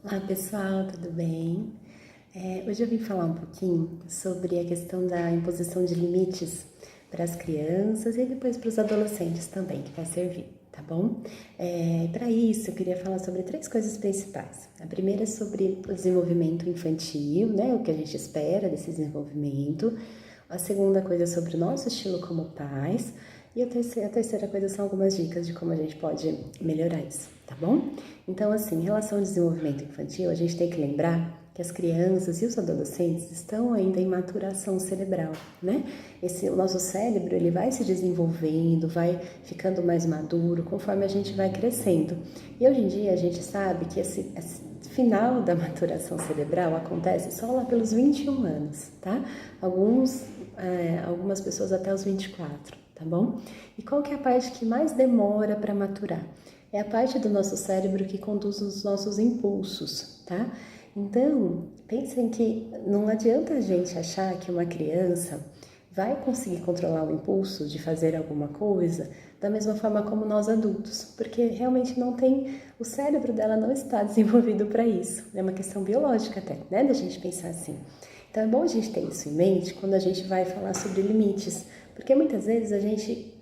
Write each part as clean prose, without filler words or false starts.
Olá pessoal, tudo bem? Hoje eu vim falar um pouquinho sobre a questão da imposição de limites para as crianças e depois para os adolescentes também, que vai servir, tá bom? Para isso eu queria falar sobre três coisas principais. A primeira é sobre o desenvolvimento infantil, né? O que a gente espera desse desenvolvimento. A segunda coisa é sobre o nosso estilo como pais. E a terceira coisa são algumas dicas de como a gente pode melhorar isso, tá bom? Então, assim, em relação ao desenvolvimento infantil, a gente tem que lembrar que as crianças e os adolescentes estão ainda em maturação cerebral, né? O nosso cérebro, ele vai se desenvolvendo, vai ficando mais maduro conforme a gente vai crescendo. E hoje em dia a gente sabe que esse final da maturação cerebral acontece só lá pelos 21 anos, tá? Algumas pessoas até os 24, tá bom? E qual que é a parte que mais demora para maturar? É a parte do nosso cérebro que conduz os nossos impulsos, tá? Então, pensem que não adianta a gente achar que uma criança vai conseguir controlar o impulso de fazer alguma coisa da mesma forma como nós adultos, porque realmente não tem, o cérebro dela não está desenvolvido para isso. É uma questão biológica até, né, da gente pensar assim. Então é bom a gente ter isso em mente quando a gente vai falar sobre limites, porque muitas vezes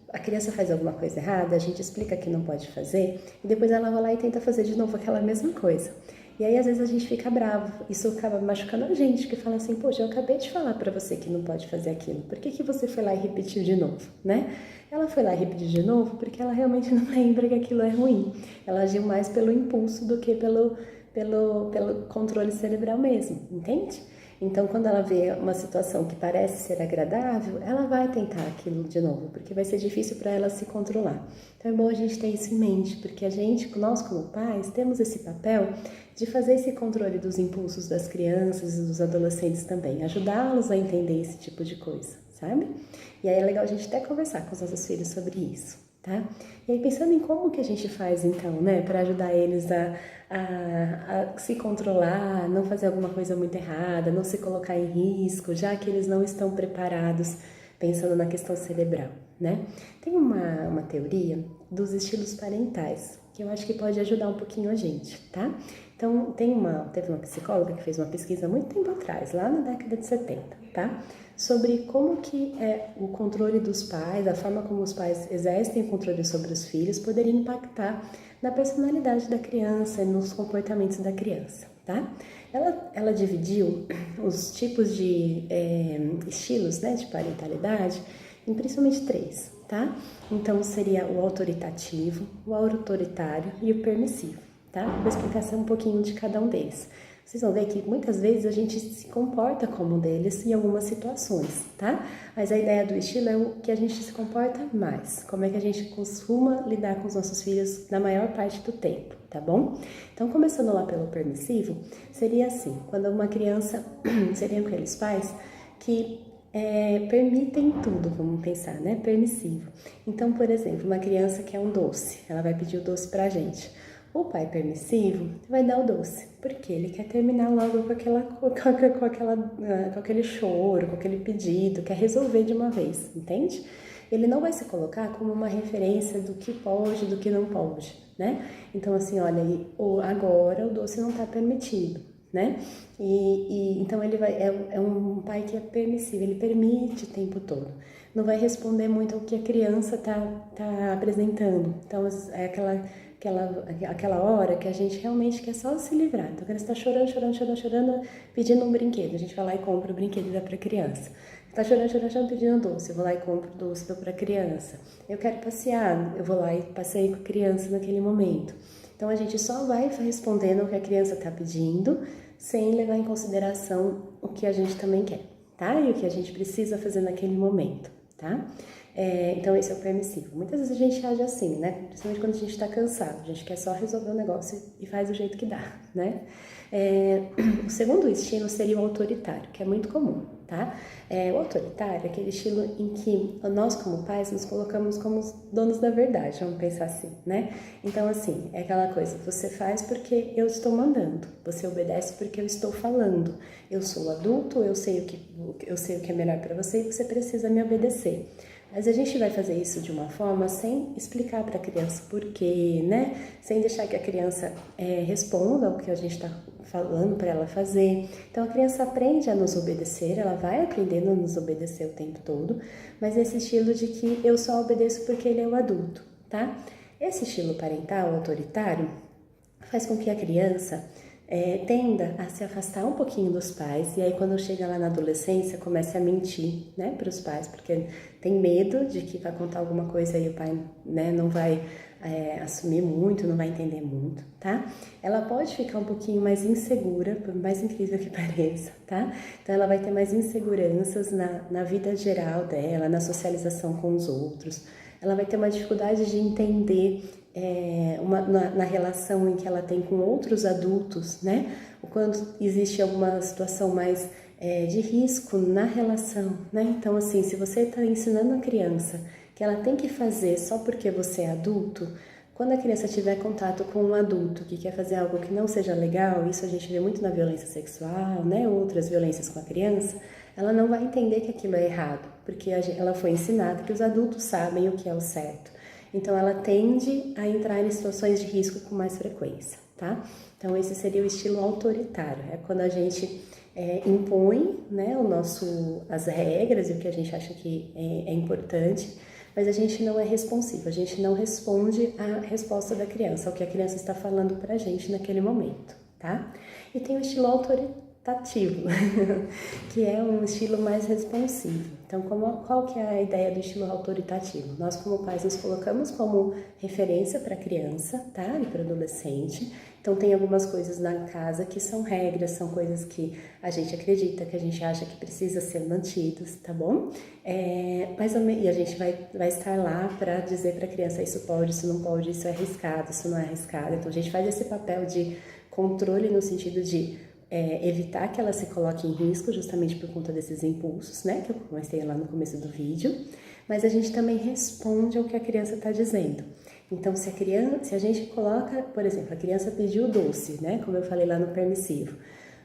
a criança faz alguma coisa errada, a gente explica que não pode fazer, e depois ela vai lá e tenta fazer de novo aquela mesma coisa. E aí, às vezes, a gente fica bravo. Isso acaba machucando a gente, que fala assim, poxa, eu acabei de falar pra você que não pode fazer aquilo. Por que você foi lá e repetiu de novo, né? Ela foi lá e repetiu de novo porque ela realmente não lembra que aquilo é ruim. Ela agiu mais pelo impulso do que pelo controle cerebral mesmo, entende? Então, quando ela vê uma situação que parece ser agradável, ela vai tentar aquilo de novo, porque vai ser difícil para ela se controlar. Então, é bom a gente ter isso em mente, porque nós como pais, temos esse papel de fazer esse controle dos impulsos das crianças e dos adolescentes também, ajudá-los a entender esse tipo de coisa, sabe? E aí é legal a gente até conversar com os nossos filhos sobre isso, tá? E aí pensando em como que a gente faz então, né, para ajudar eles a se controlar, não fazer alguma coisa muito errada, não se colocar em risco, já que eles não estão preparados pensando na questão cerebral, né? Tem uma teoria dos estilos parentais, que eu acho que pode ajudar um pouquinho a gente, tá? Então, teve uma psicóloga que fez uma pesquisa muito tempo atrás, lá na década de 70, tá? Sobre como que o controle dos pais, a forma como os pais exercem o controle sobre os filhos, poderia impactar na personalidade da criança e nos comportamentos da criança, tá? Ela dividiu os tipos de estilos, né, de parentalidade em principalmente três, tá? Então, seria o autoritativo, o autoritário e o permissivo, tá? Vou explicar um pouquinho de cada um deles. Vocês vão ver que muitas vezes a gente se comporta como um deles em algumas situações, tá? Mas a ideia do estilo é o que a gente se comporta mais, como é que a gente costuma lidar com os nossos filhos na maior parte do tempo, tá bom? Então, começando lá pelo permissivo, seria assim, quando uma criança, seriam aqueles pais que permitem tudo, vamos pensar, né? Permissivo. Então, por exemplo, uma criança quer um doce, ela vai pedir o doce pra gente. O pai permissivo vai dar o doce, porque ele quer terminar logo com aquele choro, com aquele pedido, quer resolver de uma vez, entende? Ele não vai se colocar como uma referência do que pode, do que não pode, né? Então, assim, olha, agora o doce não está permitido, né? Então ele é um pai que é permissivo, ele permite o tempo todo. Não vai responder muito ao que a criança tá apresentando. Então é aquela hora que a gente realmente quer só se livrar. Então a criança está chorando, pedindo um brinquedo. A gente vai lá e compra o brinquedo e dá para a criança. Está chorando, pedindo doce. Eu vou lá e compro o doce, dou para a criança. Eu quero passear, eu vou lá e passeio com a criança naquele momento. Então a gente só vai respondendo o que a criança está pedindo, sem levar em consideração o que a gente também quer, tá? E o que a gente precisa fazer naquele momento, tá? Então esse é o permissivo. Muitas vezes a gente age assim, né? Principalmente quando a gente está cansado, a gente quer só resolver o negócio e faz do jeito que dá, né? O segundo estilo seria o autoritário, que é muito comum, tá? O autoritário é aquele estilo em que nós, como pais, nos colocamos como os donos da verdade, vamos pensar assim, né? Então, assim, é aquela coisa, você faz porque eu estou mandando, você obedece porque eu estou falando. Eu sou adulto, eu sei o que é melhor para você e você precisa me obedecer. Mas a gente vai fazer isso de uma forma sem explicar para a criança por quê, né? Sem deixar que a criança responda ao que a gente está falando para ela fazer. Então a criança aprende a nos obedecer, ela vai aprendendo a nos obedecer o tempo todo, mas esse estilo de que eu só obedeço porque ele é o adulto, tá? Esse estilo parental autoritário faz com que a criança tenda a se afastar um pouquinho dos pais, e aí quando chega lá na adolescência comece a mentir, né, para os pais, porque tem medo de que vai contar alguma coisa e o pai, né, não vai assumir muito, não vai entender muito, tá? Ela pode ficar um pouquinho mais insegura, por mais incrível que pareça, tá? Então ela vai ter mais inseguranças na vida geral dela, na socialização com os outros. Ela vai ter uma dificuldade de entender na relação em que ela tem com outros adultos, né? Quando existe alguma situação mais de risco na relação, né? Então, assim, se você está ensinando a criança que ela tem que fazer só porque você é adulto, quando a criança tiver contato com um adulto que quer fazer algo que não seja legal, isso a gente vê muito na violência sexual, né? Outras violências com a criança, ela não vai entender que aquilo é errado, porque ela foi ensinada que os adultos sabem o que é o certo. Então, ela tende a entrar em situações de risco com mais frequência, tá? Então, esse seria o estilo autoritário, é quando a gente impõe, né, as regras e o que a gente acha que é importante, mas a gente não é responsivo, a gente não responde à resposta da criança, ao que a criança está falando pra gente naquele momento, tá? E tem o estilo autoritativo, que é um estilo mais responsivo. Então, qual que é a ideia do estilo autoritativo? Nós, como pais, nos colocamos como referência para a criança, tá? E para o adolescente. Então, tem algumas coisas na casa que são regras, são coisas que a gente acredita, que a gente acha que precisa ser mantidos, tá bom? E a gente vai estar lá para dizer para a criança isso pode, isso não pode, isso é arriscado, isso não é arriscado. Então, a gente faz esse papel de controle no sentido de evitar que ela se coloque em risco, justamente por conta desses impulsos, né, que eu mostrei lá no começo do vídeo, mas a gente também responde ao que a criança está dizendo. Então, se a gente coloca, por exemplo, a criança pediu doce, né, como eu falei lá no permissivo.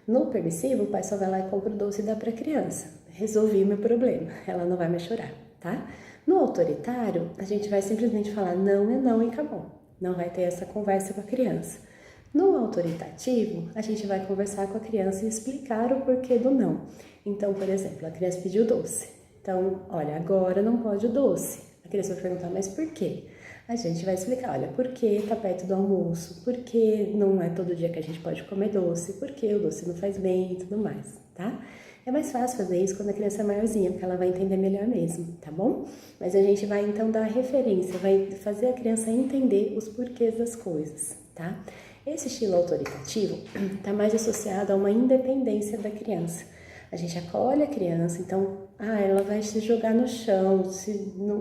No permissivo, o pai só vai lá e compra o doce e dá para a criança. Resolvi o meu problema, ela não vai mais chorar, tá? No autoritário, a gente vai simplesmente falar não é não e acabou. Não vai ter essa conversa com a criança. No autoritativo, a gente vai conversar com a criança e explicar o porquê do não. Então, por exemplo, a criança pediu doce. Então, olha, agora não pode o doce. A criança vai perguntar, mas por quê? A gente vai explicar, olha, por que tá perto do almoço? Por que não é todo dia que a gente pode comer doce? Por que o doce não faz bem e tudo mais, tá? É mais fácil fazer isso quando a criança é maiorzinha, porque ela vai entender melhor mesmo, tá bom? Mas a gente vai então dar referência, vai fazer a criança entender os porquês das coisas, tá? Esse estilo autoritativo está mais associado a uma independência da criança. A gente acolhe a criança, então, ela vai se jogar no chão,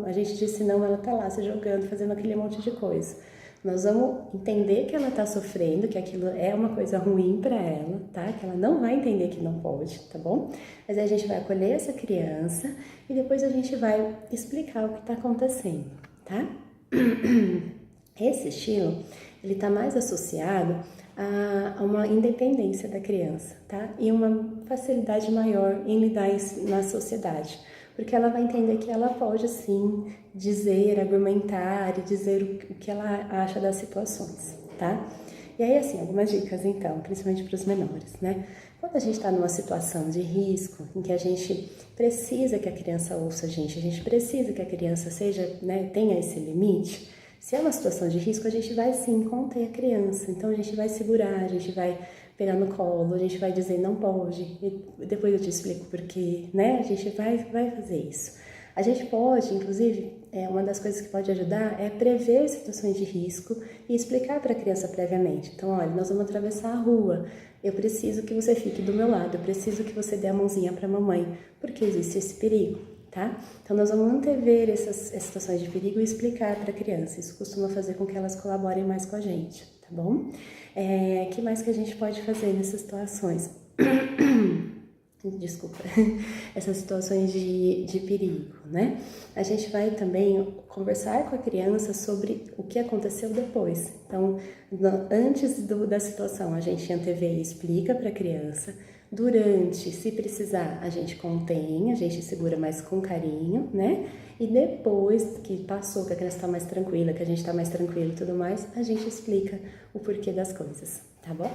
a gente disse não, ela está lá se jogando, fazendo aquele monte de coisa. Nós vamos entender que ela está sofrendo, que aquilo é uma coisa ruim para ela, tá? Que ela não vai entender que não pode, tá bom? Mas aí a gente vai acolher essa criança e depois a gente vai explicar o que está acontecendo, tá? Esse estilo, ele está mais associado a uma independência da criança, tá? E uma facilidade maior em lidar na sociedade, porque ela vai entender que ela pode, sim, dizer, argumentar e dizer o que ela acha das situações, tá? E aí, assim, algumas dicas, então, principalmente para os menores, né? Quando a gente está numa situação de risco, em que a gente precisa que a criança ouça a gente precisa que a criança seja, né, tenha esse limite. Se é uma situação de risco, a gente vai sim conter a criança, então a gente vai segurar, a gente vai pegar no colo, a gente vai dizer não pode, e depois eu te explico por quê, né? A gente vai fazer isso. A gente pode, inclusive, uma das coisas que pode ajudar é prever situações de risco e explicar para a criança previamente. Então, olha, nós vamos atravessar a rua, eu preciso que você fique do meu lado, eu preciso que você dê a mãozinha para a mamãe, porque existe esse perigo. Tá? Então, nós vamos antever essas situações de perigo e explicar para a criança. Isso costuma fazer com que elas colaborem mais com a gente, tá bom? Que mais que a gente pode fazer nessas situações? Desculpa. Essas situações de perigo, né? A gente vai também conversar com a criança sobre o que aconteceu depois. Então, antes da situação, a gente antevê e explica para a criança. Durante, se precisar, a gente contém, a gente segura mais com carinho, né? E depois que passou, que a criança tá mais tranquila, que a gente tá mais tranquilo e tudo mais, a gente explica o porquê das coisas, tá bom?